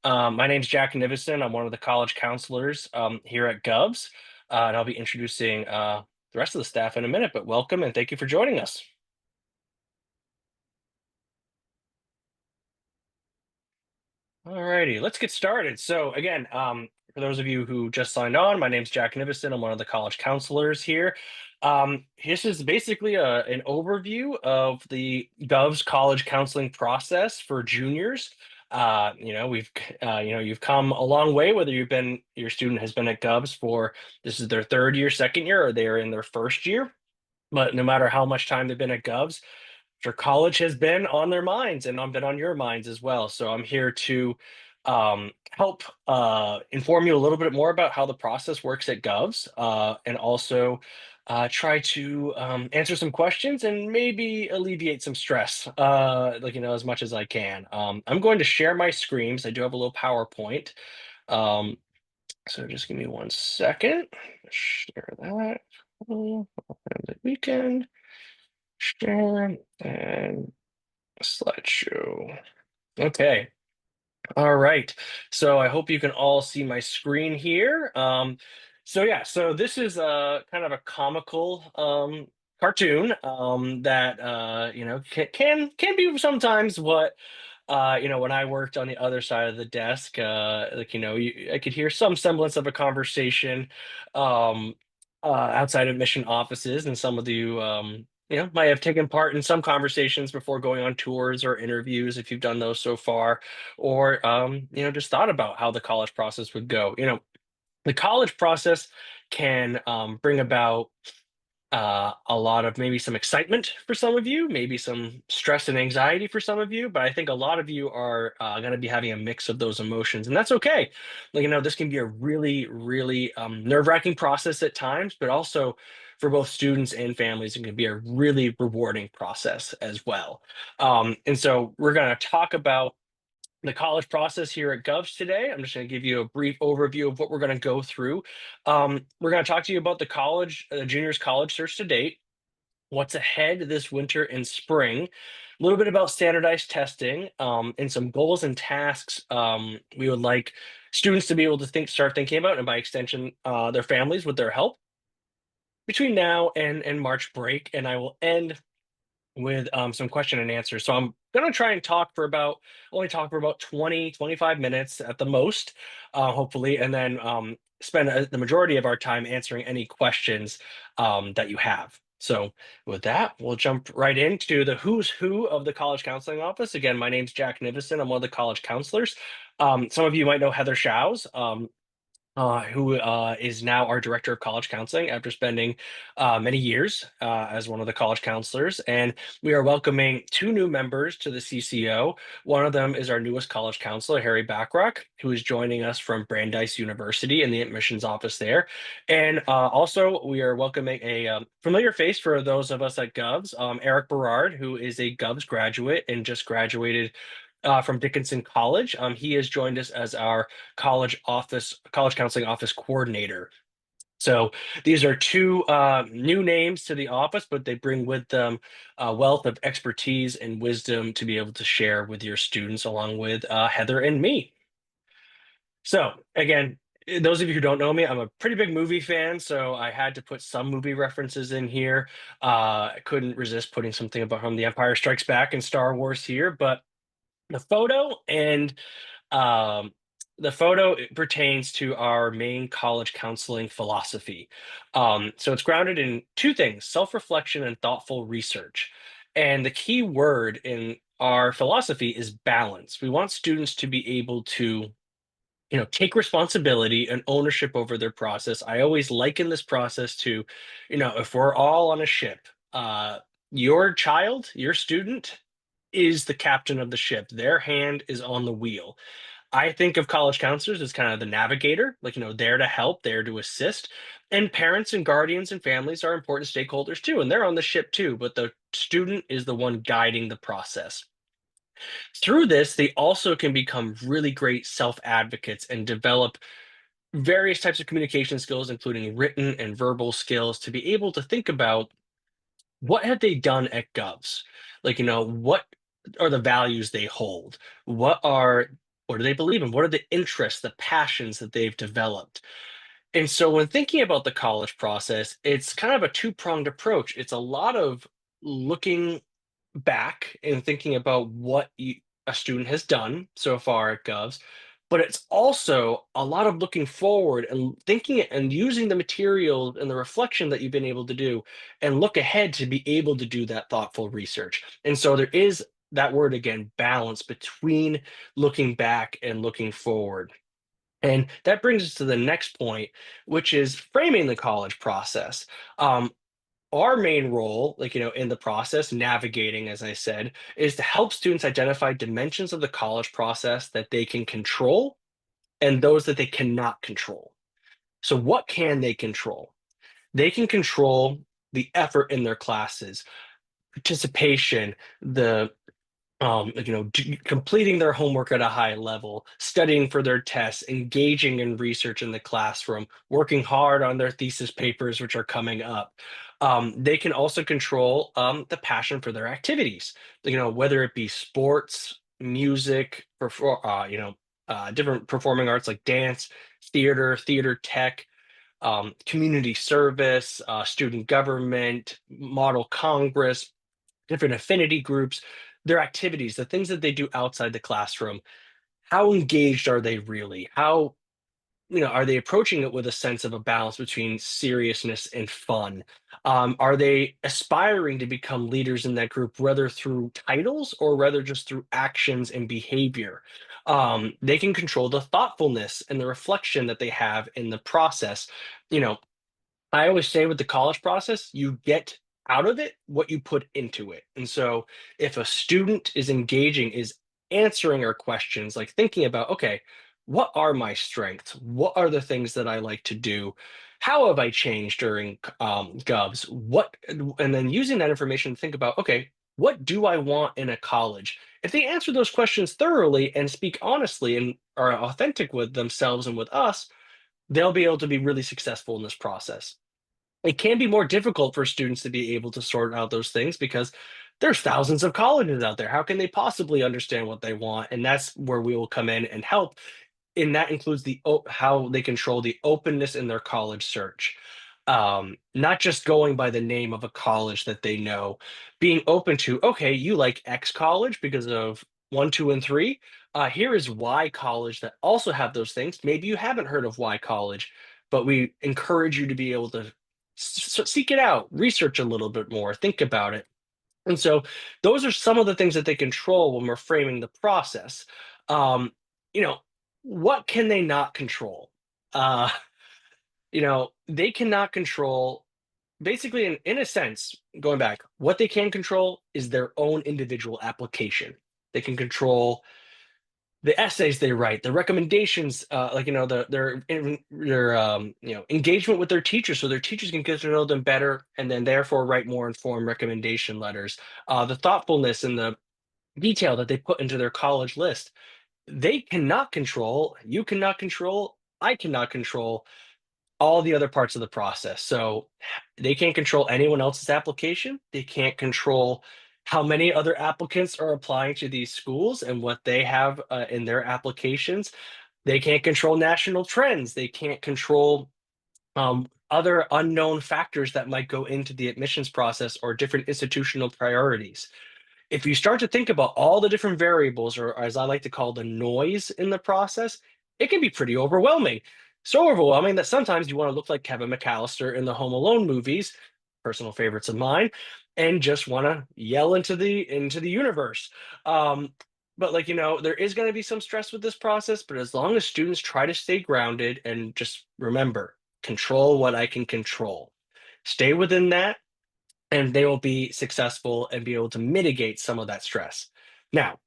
My name's Jack Nivison. I'm one of the college counselors here at Govs, and I'll be introducing the rest of the staff in a minute. But welcome and thank you for joining us. Alrighty, let's get started. So again, for those of you who just signed on, my name's Jack Nivison. I'm one of the college counselors here. This is basically an overview of the Gov's college counseling process for juniors. You've come a long way, whether your student has been at Govs for this is their third year, second year, or they're in their first year. But no matter how much time they've been at Govs, sure college has been on their minds and been on your minds as well. So I'm here to help inform you a little bit more about how the process works at Govs, and also try to answer some questions and maybe alleviate some stress, as much as I can. I'm going to share my screens. I do have a little PowerPoint. Um, so just give me 1 second. Share that. The weekend. Share and slideshow. Okay. All right. So I hope you can all see my screen here. So this is a kind of a comical cartoon that can be sometimes what when I worked on the other side of the desk, I could hear some semblance of a conversation um, outside of mission offices, and some of you, might have taken part in some conversations before going on tours or interviews if you've done those so far, or just thought about how the college process would go. The college process can bring about a lot of maybe some excitement for some of you, maybe some stress and anxiety for some of you, but I think a lot of you are going to be having a mix of those emotions, and that's okay. This can be a really, really nerve-wracking process at times, but also for both students and families, it can be a really rewarding process as well. And so we're going to talk about the college process here at Govs today. I'm just going to give you a brief overview of what we're going to go through. We're going to talk to you about the juniors college search to date, what's ahead this winter and spring, a little bit about standardized testing, and some goals and tasks we would like students to be able to start thinking about, and by extension, their families with their help between now and March break. And I will end with some question and answers. So I'm going to try and only talk for about 20, 25 minutes at the most, hopefully, and then spend the majority of our time answering any questions that you have. So with that, we'll jump right into the who's who of the college counseling office. Again, my name's Jack Nivison. I'm one of the college counselors. Some of you might know Heather Shows. Who is now our director of college counseling after spending many years as one of the college counselors. And we are welcoming two new members to the CCO. One of them is our newest college counselor, Harry Backrock, who is joining us from Brandeis University in the admissions office there. And also, we are welcoming a familiar face for those of us at Govs, Eric Berard, who is a Govs graduate and just graduated from Dickinson College. He has joined us as our college counseling office coordinator. So these are two new names to the office, but they bring with them a wealth of expertise and wisdom to be able to share with your students, along with Heather and me. So again, those of you who don't know me, I'm a pretty big movie fan, so I had to put some movie references in here. I couldn't resist putting something about The Empire Strikes Back and Star Wars here, but the photo and um, it pertains to our main college counseling philosophy. So it's grounded in two things: self-reflection and thoughtful research. And the key word in our philosophy is balance. We want students to be able to take responsibility and ownership over their process. I always liken this process to, if we're all on a ship, uh, your child, your student, is the captain of the ship. Their hand is on the wheel. I think of college counselors as kind of the navigator, there to help, there to assist. And parents and guardians and families are important stakeholders too, and they're on the ship too, but the student is the one guiding the process. Through this, they also can become really great self advocates and develop various types of communication skills, including written and verbal skills, to be able to think about what have they done at Govs? What are the values they hold? What are What do they believe in? What are the interests, the passions that they've developed? And so when thinking about the college process, it's kind of a two-pronged approach. It's a lot of looking back and thinking about a student has done so far at Govs, but it's also a lot of looking forward and thinking and using the material and the reflection that you've been able to do and look ahead to be able to do that thoughtful research. And so there is that word again, balance between looking back and looking forward. And that brings us to the next point, which is framing the college process. Um, our main role, in the process, navigating, as I said, is to help students identify dimensions of the college process that they can control and those that they cannot control. So, what can they control? They can control the effort in their classes, participation, the completing their homework at a high level, studying for their tests, engaging in research in the classroom, working hard on their thesis papers, which are coming up. They can also control the passion for their activities, whether it be sports, music, different performing arts like dance, theater tech, community service, student government, model Congress, different affinity groups, their activities, the things that they do outside the classroom. How engaged are they really? How, are they approaching it with a sense of a balance between seriousness and fun? Are they aspiring to become leaders in that group, whether through titles or whether just through actions and behavior? They can control the thoughtfulness and the reflection that they have in the process. You know, I always say with the college process, you get out of it what you put into it. And so if a student is engaging, is answering our questions, like thinking about, okay, what are my strengths? What are the things that I like to do? How have I changed during Govs? And then using that information to think about, okay, what do I want in a college? If they answer those questions thoroughly and speak honestly and are authentic with themselves and with us, they'll be able to be really successful in this process. It can be more difficult for students to be able to sort out those things because there's thousands of colleges out there. How can they possibly understand what they want? And that's where we will come in and help, and that includes how they control the openness in their college search. Not just going by the name of a college that they know, being open to, okay, you like X college because of one, two, and three. Here is Y college that also have those things. Maybe you haven't heard of Y college, but we encourage you to be able to seek it out, research a little bit more, think about it. And so those are some of the things that they control when we're framing the process. Um, you know, what can they not control? Uh, they cannot control, basically, in a sense, going back, what they can control is their own individual application. They can control the essays they write, the recommendations, their engagement with their teachers, so their teachers can get to know them better, and then therefore write more informed recommendation letters. The thoughtfulness and the detail that they put into their college list, they cannot control. You cannot control. I cannot control all the other parts of the process. So they can't control anyone else's application. They can't control how many other applicants are applying to these schools and what they have in their applications. They can't control national trends. They can't control other unknown factors that might go into the admissions process or different institutional priorities. If you start to think about all the different variables, or as I like to call the noise in the process, it can be pretty overwhelming. So overwhelming that sometimes you want to look like Kevin McAllister in the Home Alone movies, personal favorites of mine, and just want to yell into the universe. Um, but there is going to be some stress with this process. But as long as students try to stay grounded and just remember, control what I can control, stay within that, and they will be successful and be able to mitigate some of that stress. Now,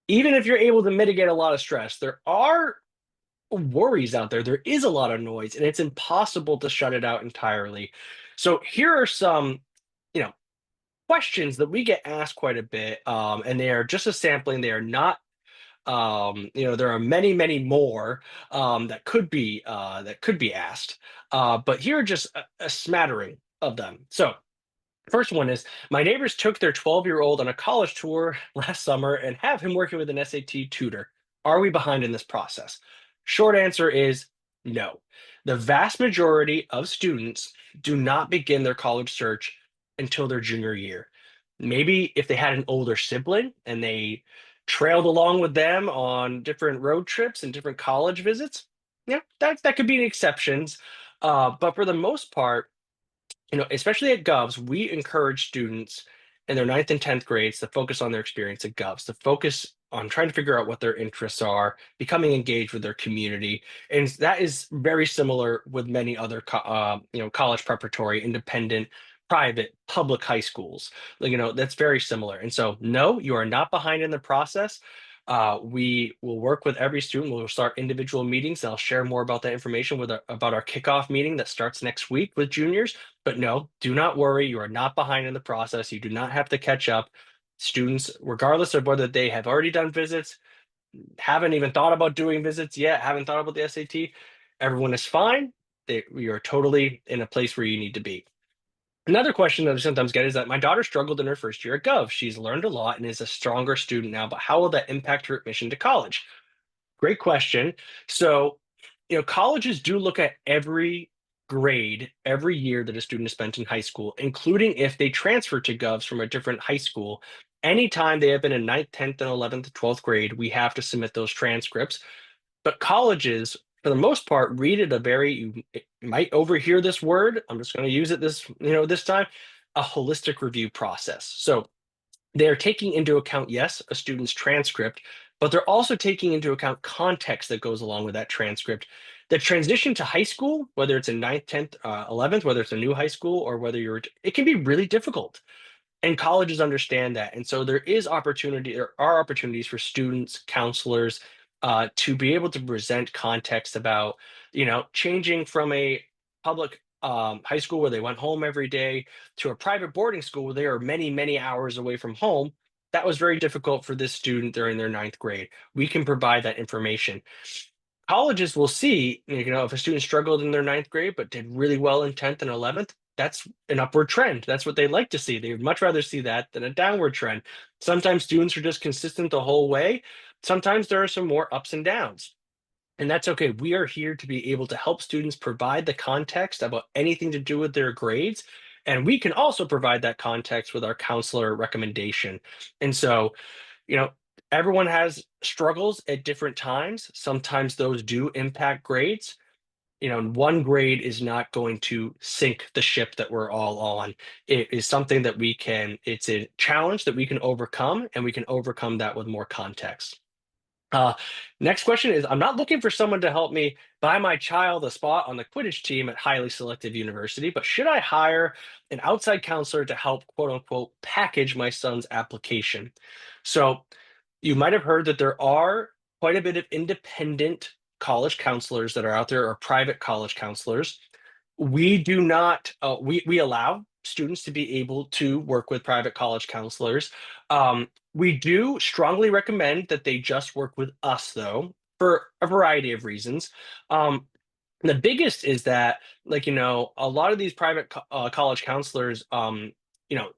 even if you're able to mitigate a lot of stress, there are worries out there. There is a lot of noise, and it's impossible to shut it out entirely. So here are some, you know, questions that we get asked quite a bit, and they are just a sampling. They are not, there are many, many more that could be asked, but here are just a smattering of them. So first one is, my neighbors took their 12-year-old on a college tour last summer and have him working with an SAT tutor. Are we behind in this process? Short answer is no. The vast majority of students do not begin their college search until their junior year. Maybe if they had an older sibling and they trailed along with them on different road trips and different college visits, yeah, that could be the exceptions. But for the most part, especially at Govs, we encourage students in their ninth and 10th grades to focus on their experience at Govs, to focus on trying to figure out what their interests are, becoming engaged with their community. And that is very similar with many other, college preparatory, independent, private, public high schools. Like, that's very similar. And so, no, you are not behind in the process. We will work with every student. We'll start individual meetings. I'll share more about that information about our kickoff meeting that starts next week with juniors. But no, do not worry. You are not behind in the process. You do not have to catch up. Students, regardless of whether they have already done visits, haven't even thought about doing visits yet, haven't thought about the SAT, everyone is fine. You are totally in a place where you need to be. Another question that I sometimes get is that my daughter struggled in her first year at Gov. She's learned a lot and is a stronger student now, but how will that impact her admission to college? Great question. So, colleges do look at every grade every year that a student has spent in high school, including if they transfer to Govs from a different high school. Anytime they have been in ninth, 10th, and 11th, 12th grade, we have to submit those transcripts. But colleges, for the most part, read it you might overhear this word. I'm just going to use it this time, a holistic review process. So they're taking into account, yes, a student's transcript, but they're also taking into account context that goes along with that transcript. The transition to high school, whether it's in ninth, 10th, 11th, whether it's a new high school or it can be really difficult. And colleges understand that. And so there are opportunities for students, counselors, to be able to present context about, changing from a public high school where they went home every day to a private boarding school where they are many, many hours away from home. That was very difficult for this student during their ninth grade. We can provide that information. Colleges will see, if a student struggled in their ninth grade but did really well in 10th and 11th, that's an upward trend. That's what they'd like to see. They would much rather see that than a downward trend. Sometimes students are just consistent the whole way. Sometimes there are some more ups and downs. And that's okay. We are here to be able to help students provide the context about anything to do with their grades. And we can also provide that context with our counselor recommendation. And so, you know, everyone has struggles at different times. Sometimes those do impact grades. One grade is not going to sink the ship that we're all on. It is something that it's a challenge that we can overcome, and we can overcome that with more context. Uh, Next question is, I'm not looking for someone to help me buy my child a spot on the Quidditch team at highly selective university, but should I hire an outside counselor to help, quote unquote, package my son's application? So you might have heard that there are quite a bit of independent college counselors that are out there, or private college counselors. We do not, we allow students to be able to work with private college counselors. We do strongly recommend that they just work with us, though, for a variety of reasons. Um, the biggest is that, like, a lot of these private college counselors, you know,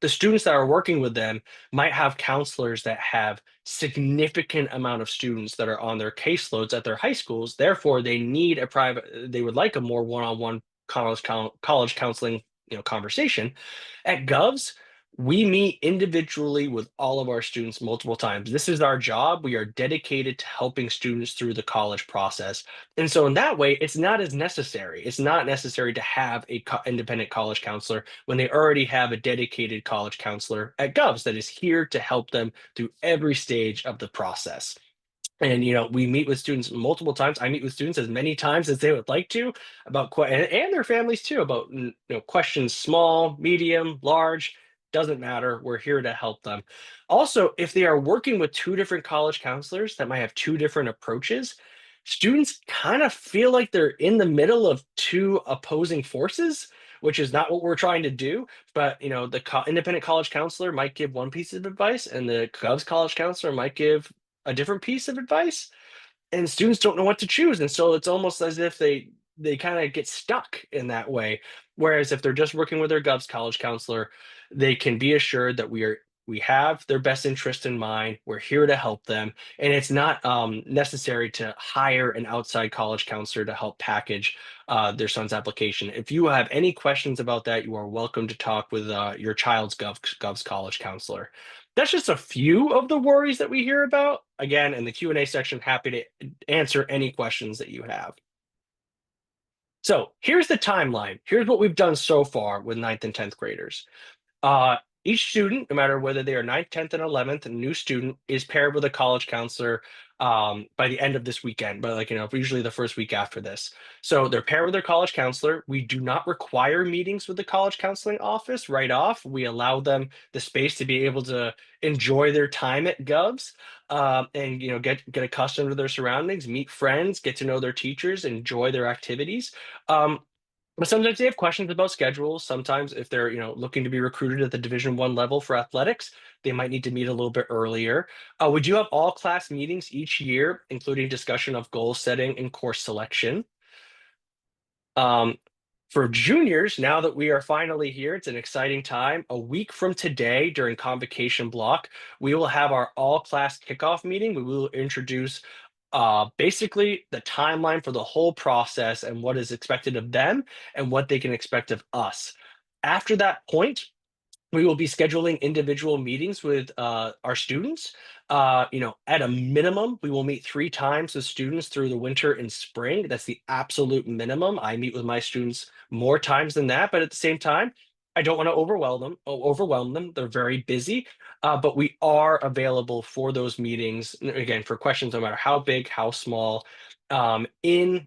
the students that are working with them might have counselors that have significant amount of students that are on their caseloads at their high schools. Therefore, they would like a more one-on-one college counseling, conversation. At Govs, we meet individually with all of our students multiple times. This is our job. We are dedicated to helping students through the college process. And so in that way, it's not as necessary. It's not necessary to have a independent college counselor when they already have a dedicated college counselor at Govs that is here to help them through every stage of the process. And we meet with students multiple times. I meet with students as many times as they would like to about and their families too, about questions, small, medium, large, doesn't matter. We're here to help them. Also, if they are working with two different college counselors that might have two different approaches, students kind of feel like they're in the middle of two opposing forces, which is not what we're trying to do. But the independent college counselor might give one piece of advice, and the Cubs college counselor might give a different piece of advice, and students don't know what to choose. And so it's almost as if they kind of get stuck in that way. Whereas if they're just working with their Govs college counselor, they can be assured that we are We have their best interest in mind. We're here to help them. And it's not necessary to hire an outside college counselor to help package their son's application. If you have any questions about that, you are welcome to talk with your child's Gov's college counselor. That's just a few of the worries that we hear about. Again, in the Q&A section, happy to answer any questions that you have. So here's the timeline. Here's what we've done so far with ninth and 10th graders. Uh, each student, no matter whether they are ninth, 10th, and 11th, a new student is paired with a college counselor by the end of this weekend, but like, usually the first week after this. So they're paired with their college counselor. We do not require meetings with the college counseling office right off. We allow them the space to be able to enjoy their time at Govs and get accustomed to their surroundings, meet friends, get to know their teachers, enjoy their activities. Um, but sometimes they have questions about schedules. Sometimes if they're, looking to be recruited at the Division I level for athletics, they might need to meet a little bit earlier. We do have all class meetings each year, including discussion of goal setting and course selection. Um, for juniors, now that we are finally here, it's an exciting time. A week from today, during convocation block, we will have our all class kickoff meeting. We will introduce basically the timeline for the whole process and what is expected of them and what they can expect of us. After that point, we will be scheduling individual meetings with our students. At a minimum, we will meet 3 times with students through the winter and spring. That's the absolute minimum. I meet with my students more times than that, but at the same time, I don't want to overwhelm them. They're very busy, but we are available for those meetings. Again, for questions, no matter how big, how small. In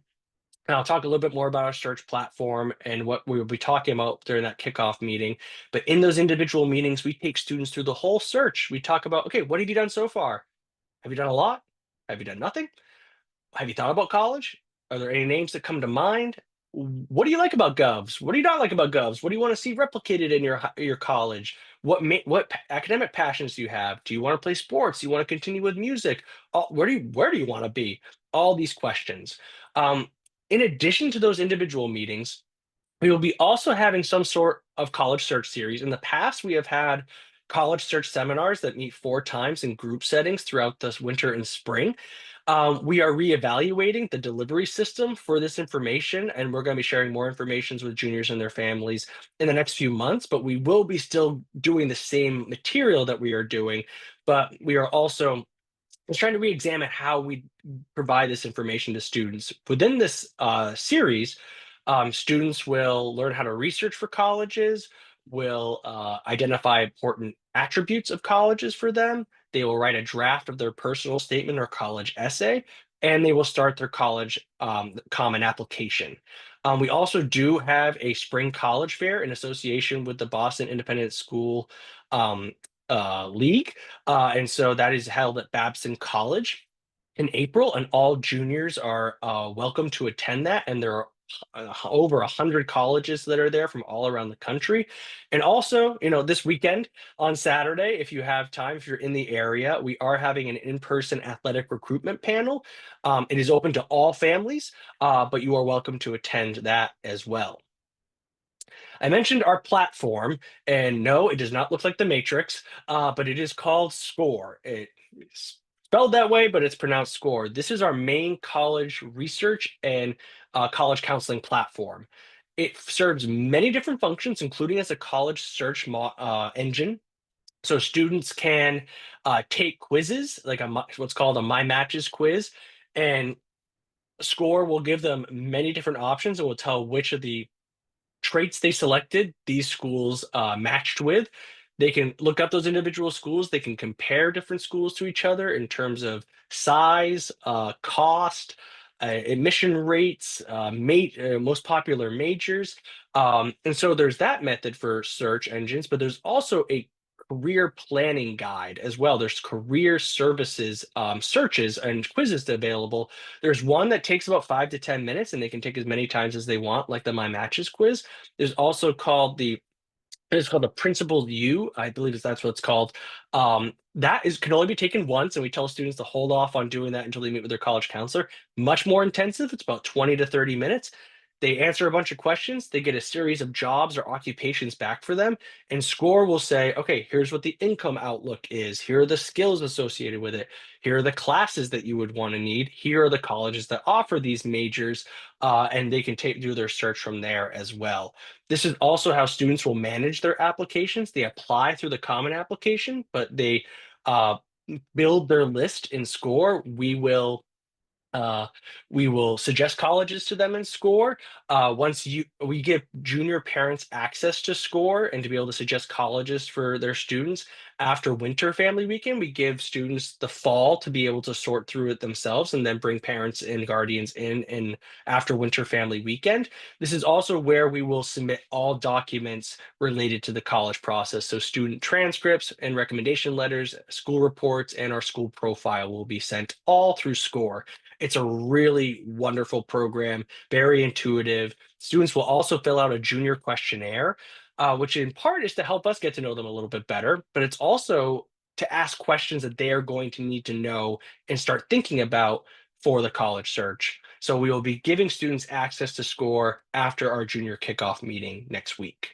and I'll talk a little bit more about our search platform and what we will be talking about during that kickoff meeting. But in those individual meetings, we take students through the whole search. We talk about, okay, what have you done so far? Have you done a lot? Have you done nothing? Have you thought about college? Are there any names that come to mind? What do you like about Govs? What do you not like about Govs? What do you want to see replicated in your college? What academic passions do you have? Do you want to play sports? Do you want to continue with music? Where do you want to be? All these questions. Um, in addition to those individual meetings, we will be also having some sort of college search series. In the past, we have had college search seminars that meet 4 times in group settings throughout this winter and spring. We are reevaluating the delivery system for this information, and we're going to be sharing more information with juniors and their families in the next few months. But we will be still doing the same material that we are doing, but we are also was trying to re-examine how we provide this information to students. Within this series, students will learn how to research for colleges, will identify important attributes of colleges for them. They will write a draft of their personal statement or college essay, and they will start their college common application. We also do have a spring college fair in association with the Boston Independent School um, League. And so that is held at Babson College in April, and all juniors are welcome to attend that. And there are over 100 colleges that are there from all around the country. And also, this weekend on Saturday, if you have time, if you're in the area, we are having an in-person athletic recruitment panel. It is open to all families, but you are welcome to attend that as well. I mentioned our platform, and no, it does not look like the Matrix, but it is called SCORE. It's spelled that way, but it's pronounced SCORE. This is our main college research and college counseling platform. It serves many different functions, including as a college search engine. So students can take quizzes, like what's called a My Matches quiz, and SCORE will give them many different options and will tell which of the traits they selected these schools matched with. They can look up those individual schools. They can compare different schools to each other in terms of size, cost, admission rates, most popular majors. And so there's that method for search engines, but there's also a career planning guide as well. There's career services searches and quizzes available. There's one that takes about 5 to 10 minutes, and they can take as many times as they want, like the My Matches quiz. There's also it's called the Principal U, I believe that's what it's called. That can only be taken once, and we tell students to hold off on doing that until they meet with their college counselor. Much more intensive. It's about 20 to 30 minutes. They answer a bunch of questions, they get a series of jobs or occupations back for them, and SCORE will say, okay, here's what the income outlook is. Here are the skills associated with it. Here are the classes that you would want to need. Here are the colleges that offer these majors, and they can do their search from there as well. This is also how students will manage their applications. They apply through the common application, but they uh, build their list in SCORE. Uh, we will suggest colleges to them and SCORE. We give junior parents access to SCORE and to be able to suggest colleges for their students. After winter family weekend, we give students the fall to be able to sort through it themselves and then bring parents and guardians in after winter family weekend. This is also where we will submit all documents related to the college process. So student transcripts and recommendation letters, school reports, and our school profile will be sent all through SCORE. It's a really wonderful program, very intuitive. Students will also fill out a junior questionnaire, which in part is to help us get to know them a little bit better, but it's also to ask questions that they are going to need to know and start thinking about for the college search. So we will be giving students access to SCORE after our junior kickoff meeting next week.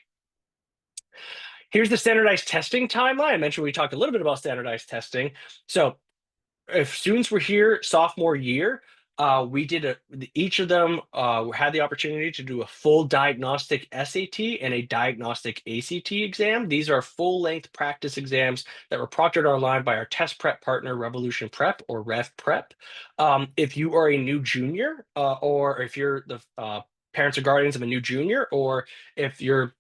Here's the standardized testing timeline. I mentioned we talked a little bit about standardized testing. So if students were here sophomore year, each of them had the opportunity to do a full diagnostic SAT and a diagnostic ACT exam. These are full-length practice exams that were proctored online by our test prep partner, Revolution Prep or Rev Prep. If you are a new junior, or if you're the parents or guardians of a new junior, or if your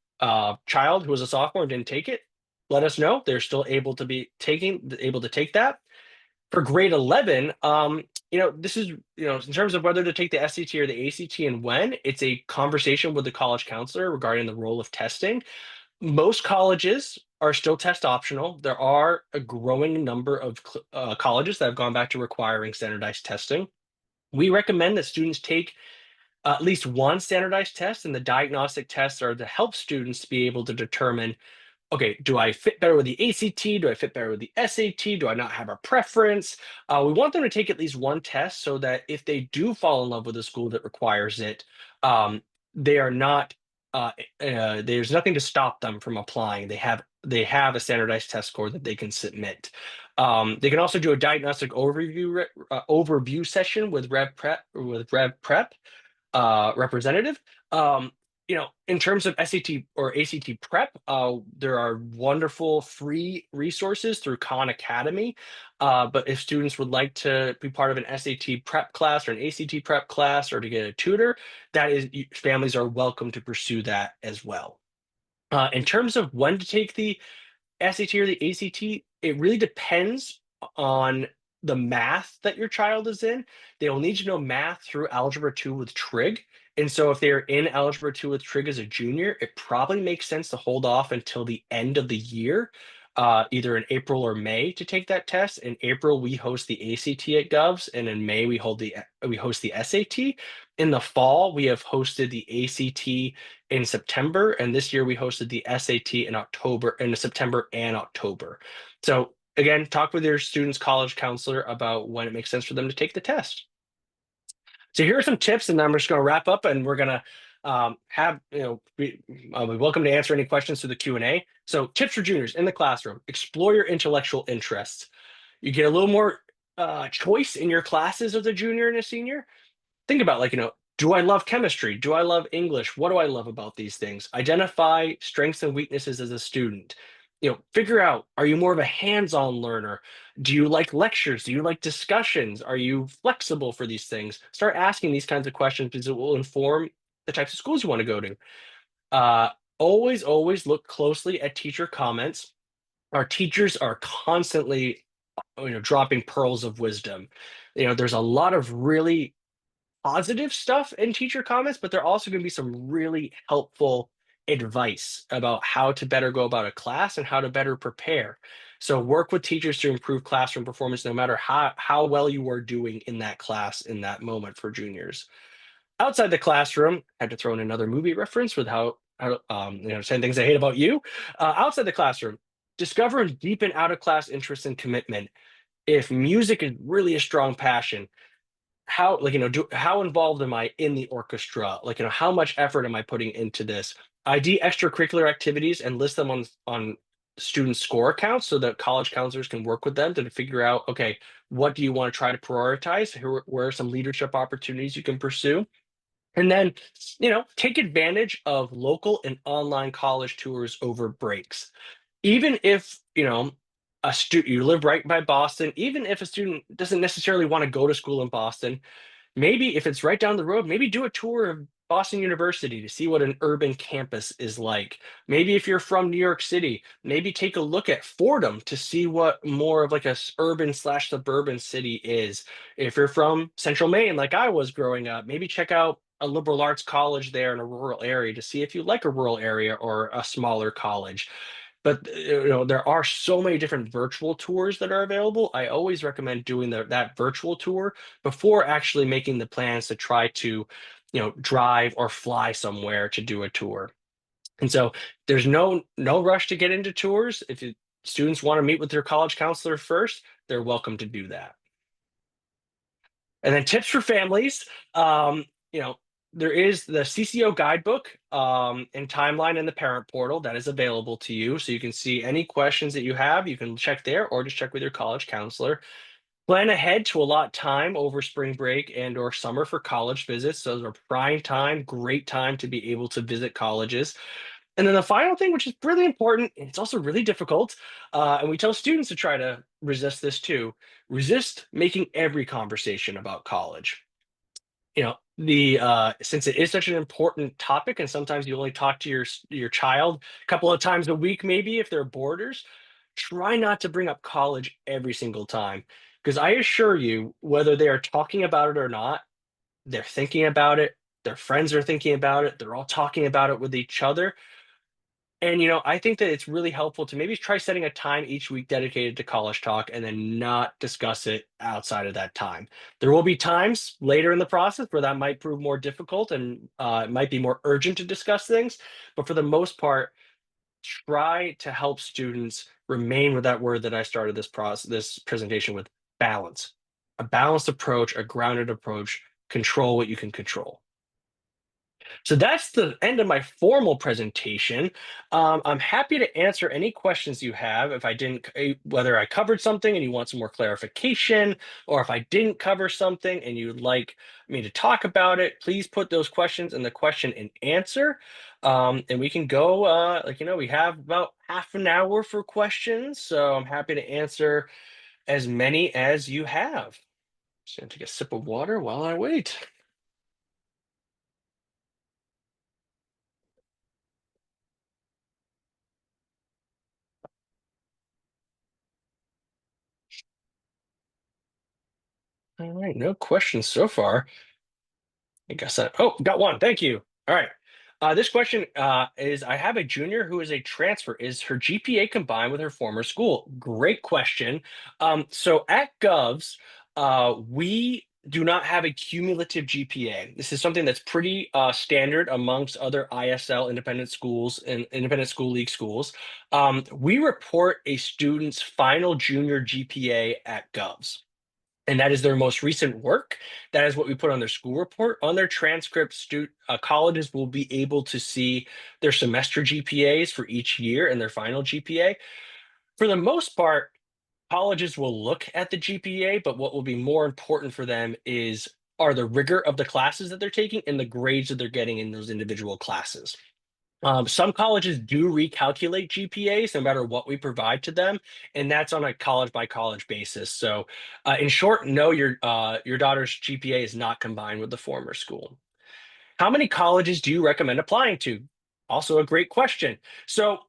child who was a sophomore didn't take it, let us know. They're still able to take that. For grade 11, this is, in terms of whether to take the SAT or the ACT and when, it's a conversation with the college counselor regarding the role of testing. Most colleges are still test optional. There are a growing number of colleges that have gone back to requiring standardized testing. We recommend that students take at least one standardized test, and the diagnostic tests are to help students to be able to determine, okay, do I fit better with the ACT? Do I fit better with the SAT? Do I not have a preference? We want them to take at least one test so that if they do fall in love with a school that requires it, um, they are not. There's nothing to stop them from applying. They have a standardized test score that they can submit. They can also do a diagnostic overview session with Rev Prep representative. Um, in terms of SAT or ACT prep, there are wonderful free resources through Khan Academy. But if students would like to be part of an SAT prep class or an ACT prep class or to get a tutor, families are welcome to pursue that as well. In terms of when to take the SAT or the ACT, it really depends on the math that your child is in. They will need to know math through Algebra 2 with Trig. And so if they're in Algebra 2 with Trig as a junior, it probably makes sense to hold off until the end of the year, either in April or May to take that test. In April, we host the ACT at Govs, and in May, we host the SAT. In the fall, we have hosted the ACT in September, and this year we hosted the SAT in September and October. So again, talk with your student's college counselor about when it makes sense for them to take the test. So here are some tips, and I'm just going to wrap up, and we're going to be welcome to answer any questions through the Q&A. So tips for juniors in the classroom: explore your intellectual interests. You get a little more choice in your classes as a junior and a senior. Think about, do I love chemistry? Do I love English? What do I love about these things? Identify strengths and weaknesses as a student. Figure out, are you more of a hands-on learner? Do you like lectures? Do you like discussions? Are you flexible for these things? Start asking these kinds of questions because it will inform the types of schools you want to go to. Uh, always look closely at teacher comments. Our teachers are constantly, dropping pearls of wisdom. There's a lot of really positive stuff in teacher comments, but there are also going to be some really helpful advice about how to better go about a class and how to better prepare. So work with teachers to improve classroom performance, no matter how well you are doing in that class in that moment for juniors. Outside the classroom, I had to throw in another movie reference with how 10 things I hate about you. Outside the classroom, discover and deepen out of class interest and commitment. If music is really a strong passion, how, like, how involved am I in the orchestra? Like, how much effort am I putting into this? ID extracurricular activities and list them on student score accounts so that college counselors can work with them to figure out, okay, what do you want to try to prioritize? Where are some leadership opportunities you can pursue? And then, take advantage of local and online college tours over breaks. Even if, a student you live right by Boston, even if a student doesn't necessarily want to go to school in Boston, maybe if it's right down the road, maybe do a tour of Boston University to see what an urban campus is like. Maybe if you're from New York City, maybe take a look at Fordham to see what more of like a urban slash suburban city is. If you're from Central Maine, like I was growing up, maybe check out a liberal arts college there in a rural area to see if you like a rural area or a smaller college. But there are so many different virtual tours that are available. I always recommend doing that virtual tour before actually making the plans to try to, drive or fly somewhere to do a tour. And so there's no rush to get into tours. If students want to meet with their college counselor first, they're welcome to do that. And then tips for families. There is the CCO guidebook and timeline in the parent portal that is available to you. So you can see any questions that you have, you can check there or just check with your college counselor. Plan ahead to allot time over spring break and or summer for college visits. Those are prime time, great time to be able to visit colleges. And then the final thing, which is really important, and it's also really difficult, and we tell students to try to resist this too, resist making every conversation about college. The since it is such an important topic, and sometimes you only talk to your child a couple of times a week, maybe if they're boarders, try not to bring up college every single time. Because I assure you, whether they are talking about it or not, they're thinking about it, their friends are thinking about it, they're all talking about it with each other. And I think that it's really helpful to maybe try setting a time each week dedicated to college talk and then not discuss it outside of that time. There will be times later in the process where that might prove more difficult and it might be more urgent to discuss things. But for the most part, try to help students remain with that word that I started this presentation with: balance. A balanced approach, a grounded approach, control what you can control. So that's the end of my formal presentation. I'm happy to answer any questions you have. If I didn't, whether I covered something and you want some more clarification, or if I didn't cover something and you'd like me to talk about it, please put those questions in the question and answer. And we can go, we have about half an hour for questions. So I'm happy to answer as many as you have. Just gonna take a sip of water while I wait. All right, no questions so far. I guess got one. Thank you. All right. This question is: I have a junior who is a transfer. Is her GPA combined with her former school? Great question. So at Govs, we do not have a cumulative GPA. This is something that's pretty standard amongst other ISL independent schools and independent school league schools. We report a student's final junior GPA at Govs, and that is their most recent work. That is what we put on their school report. On their transcript, colleges will be able to see their semester GPAs for each year and their final GPA. For the most part, colleges will look at the GPA, but what will be more important for them are the rigor of the classes that they're taking and the grades that they're getting in those individual classes. Some colleges do recalculate GPAs no matter what we provide to them, and that's on a college by college basis. So, in short, no, your daughter's GPA is not combined with the former school. How many colleges do you recommend applying to? Also a great question. So,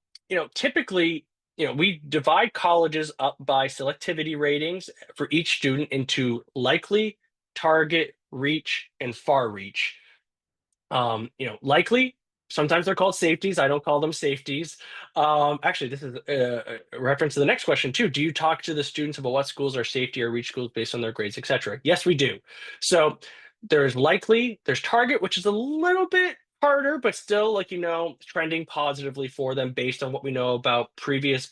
typically, we divide colleges up by selectivity ratings for each student into likely, target, reach, and far reach. Likely, sometimes they're called safeties. I don't call them safeties. Actually, this is a reference to the next question too. Do you talk to the students about what schools are safety or reach schools based on their grades, etc.? Yes, we do. So there's likely, there's target, which is a little bit harder, but still, trending positively for them based on what we know about and previous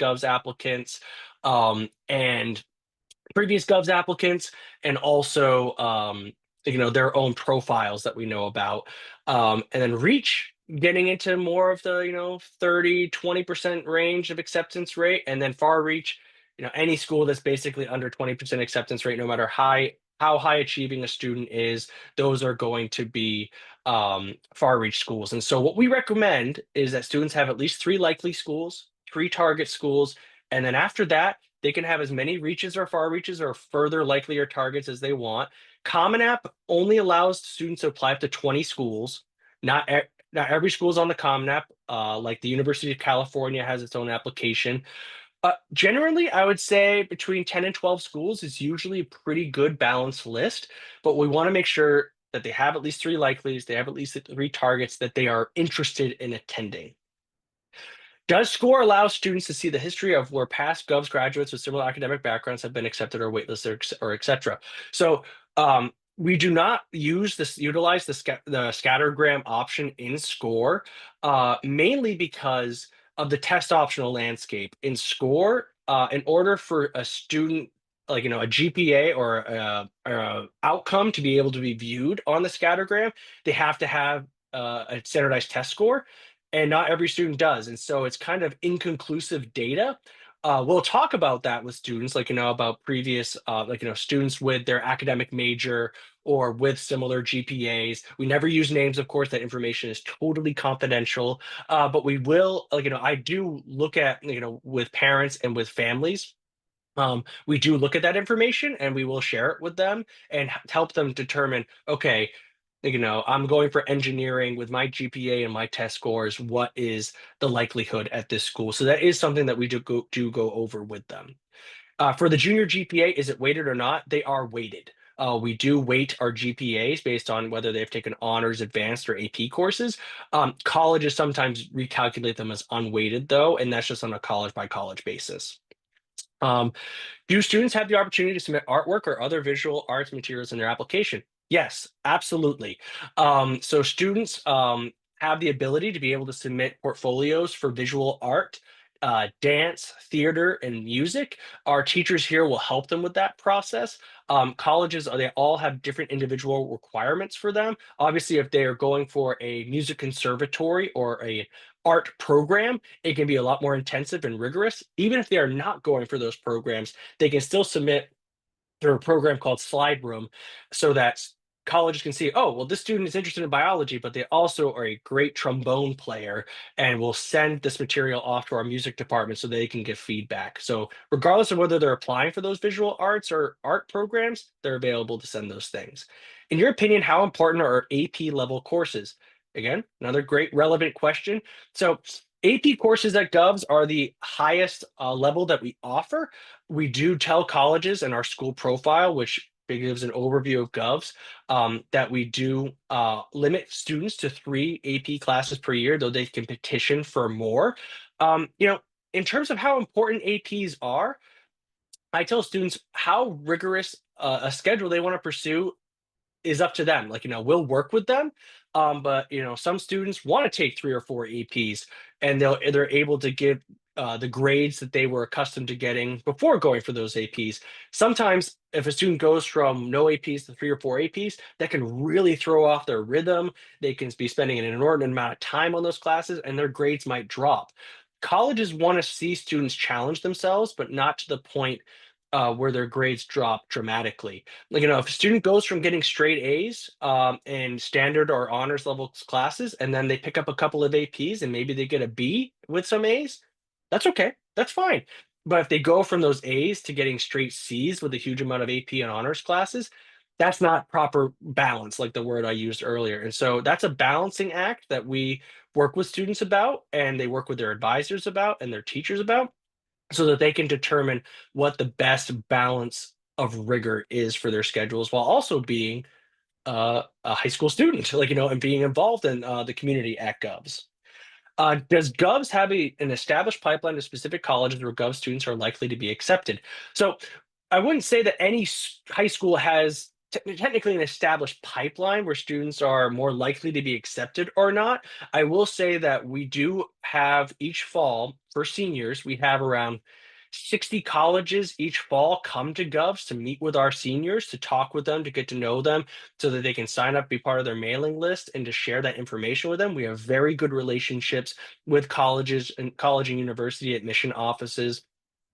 Govs applicants, and also their own profiles that we know about. And then reach getting into more of the 30-20% range of acceptance rate, and then far reach, any school that's basically under 20% acceptance rate, no matter how high achieving a student is, those are going to be far reach schools. And so what we recommend is that students have at least three likely schools, three target schools, and then after that they can have as many reaches or far reaches or further likely or targets as they want. Common App only allows students to apply up to 20 schools. Not every school is on the Common App. Like the University of California has its own application. Generally, I would say between 10 and 12 schools is usually a pretty good balanced list, but we want to make sure that they have at least three likelies, they have at least three targets that they are interested in attending. Does SCORE allow students to see the history of where past Govs graduates with similar academic backgrounds have been accepted or waitlisted or et cetera? So we do not utilize the scattergram option in SCORE, mainly because of the test optional landscape. In SCORE, in order for a student, like a GPA or a outcome to be able to be viewed on the scattergram, they have to have a standardized test score, and not every student does. And so it's kind of inconclusive data. We'll talk about that with students, like, about previous, like, students with their academic major or with similar GPAs. We never use names, of course, that information is totally confidential. But we will, like, I do look at, with parents and with families, we do look at that information and we will share it with them and help them determine, okay, I'm going for engineering with my GPA and my test scores. What is the likelihood at this school? So that is something that we do go over with them. For the junior GPA, is it weighted or not? They are weighted. We do weight our GPAs based on whether they've taken honors, advanced, or AP courses. Colleges sometimes recalculate them as unweighted, though, and that's just on a college by college basis. Um, do students have the opportunity to submit artwork or other visual arts materials in their application? Yes, absolutely. So students have the ability to be able to submit portfolios for visual art, dance, theater, and music. Our teachers here will help them with that process. Colleges, they all have different individual requirements for them. Obviously, if they are going for a music conservatory or a art program, it can be a lot more intensive and rigorous. Even if they are not going for those programs, they can still submit through a program called Slide Room, so that colleges can see, oh, well, this student is interested in biology, but they also are a great trombone player, and will send this material off to our music department so they can give feedback. So regardless of whether they're applying for those visual arts or art programs, they're available to send those things. In your opinion, how important are AP level courses? Again, another great relevant question. So AP courses at Govs are the highest level that we offer. We do tell colleges in our school profile, which gives an overview of Govs, that we do limit students to three AP classes per year, though they can petition for more. In terms of how important APs are, I tell students how rigorous a schedule they want to pursue is up to them. Like, we'll work with them. But some students want to take three or four APs, and they're able to give the grades that they were accustomed to getting before going for those APs. Sometimes if a student goes from no APs to three or four APs, that can really throw off their rhythm. They can be spending an inordinate amount of time on those classes, and their grades might drop. Colleges want to see students challenge themselves, but not to the point where their grades drop dramatically. Like, if a student goes from getting straight A's in standard or honors level classes, and then they pick up a couple of APs and maybe they get a B with some A's, that's okay. That's fine. But if they go from those A's to getting straight C's with a huge amount of AP and honors classes, that's not proper balance, like the word I used earlier. And so that's a balancing act that we work with students about, and they work with their advisors about and their teachers about, so that they can determine what the best balance of rigor is for their schedules, while also being a high school student, like, and being involved in the community at Govs. Does Govs have an established pipeline to specific colleges where Gov students are likely to be accepted? So I wouldn't say that any high school has technically an established pipeline where students are more likely to be accepted or not. I will say that we do have each fall for seniors, we have around 60 colleges each fall come to Govs to meet with our seniors, to talk with them, to get to know them, so that they can sign up, be part of their mailing list, and to share that information with them. We have very good relationships with colleges and college and university admission offices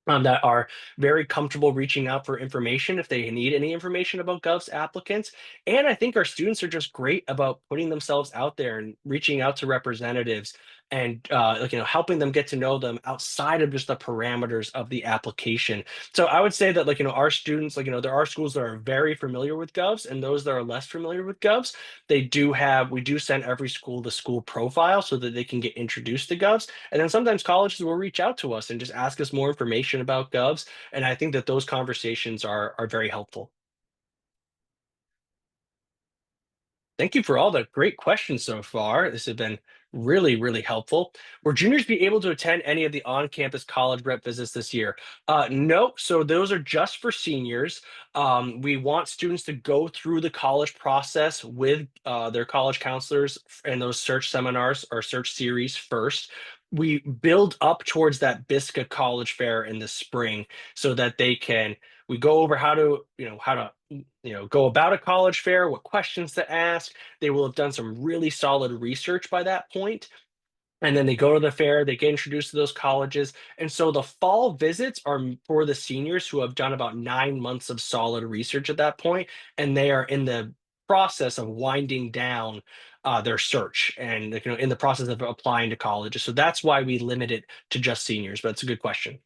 that are very comfortable reaching out for information if they need any information about Gov's applicants. And I think our students are just great about putting themselves out there and reaching out to representatives and like helping them get to know them outside of just the parameters of the application. So I would say that our students, there are schools that are very familiar with Govs, and those that are less familiar with Govs, we do send every school the school profile so that they can get introduced to Govs. And then sometimes colleges will reach out to us and just ask us more information about Govs. And I think that those conversations are very helpful. Thank you for all the great questions so far. This has been really, really helpful. Will juniors be able to attend any of the on-campus college rep visits this year? No, so those are just for seniors. We want students to go through the college process with their college counselors and those search seminars or search series first. We build up towards that BISCA College Fair in the spring so that we go over how to go about a college fair, what questions to ask. They will have done some really solid research by that point. And then they go to the fair, they get introduced to those colleges. And so the fall visits are for the seniors who have done about 9 months of solid research at that point, and they are in the process of winding down their search and in the process of applying to colleges. So that's why we limit it to just seniors. But it's a good question.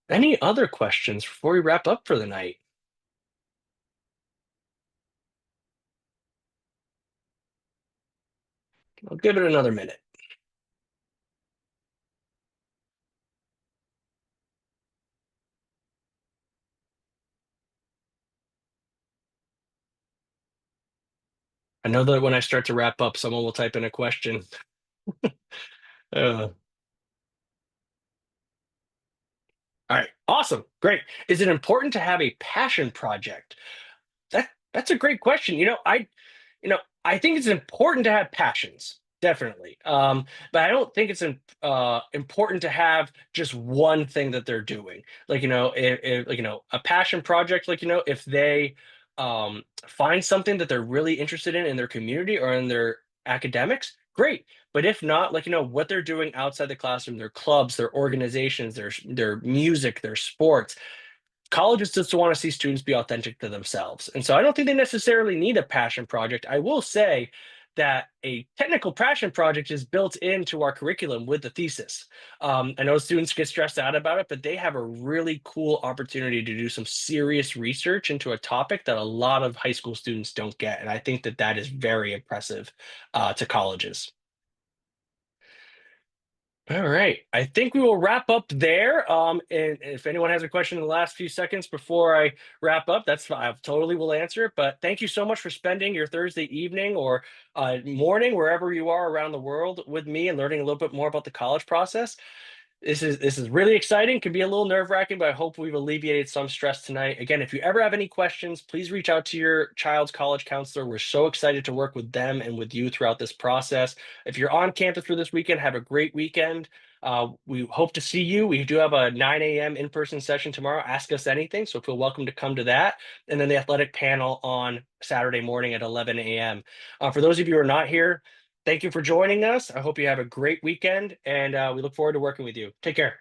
Any other questions before we wrap up for the night? I'll give it another minute. I know that when I start to wrap up, someone will type in a question. Uh, all right, awesome, great. Is it important to have a passion project? That's a great question. I think it's important to have passions, definitely. But I don't think it's important to have just one thing that they're doing. If a passion project, if they find something that they're really interested in their community or in their academics, great. But if not, what they're doing outside the classroom, their clubs, their organizations, their music, their sports, colleges just want to see students be authentic to themselves. And so I don't think they necessarily need a passion project. I will say that a technical passion project is built into our curriculum with the thesis. I know students get stressed out about it, but they have a really cool opportunity to do some serious research into a topic that a lot of high school students don't get. And I think that that is very impressive to colleges. All right. I think we will wrap up there. And if anyone has a question in the last few seconds before I wrap up, that's fine. I totally will answer it. But thank you so much for spending your Thursday evening or morning, wherever you are around the world, with me and learning a little bit more about the college process. This is really exciting. Can be a little nerve-wracking, but I hope we've alleviated some stress tonight. Again, if you ever have any questions, please reach out to your child's college counselor. We're so excited to work with them and with you throughout this process. If you're on campus for this weekend, have a great weekend. We hope to see you. We do have a 9 a.m. in-person session tomorrow. Ask us anything, so feel welcome to come to that. And then the athletic panel on Saturday morning at 11 a.m. For those of you who are not here, thank you for joining us. I hope you have a great weekend, and we look forward to working with you. Take care.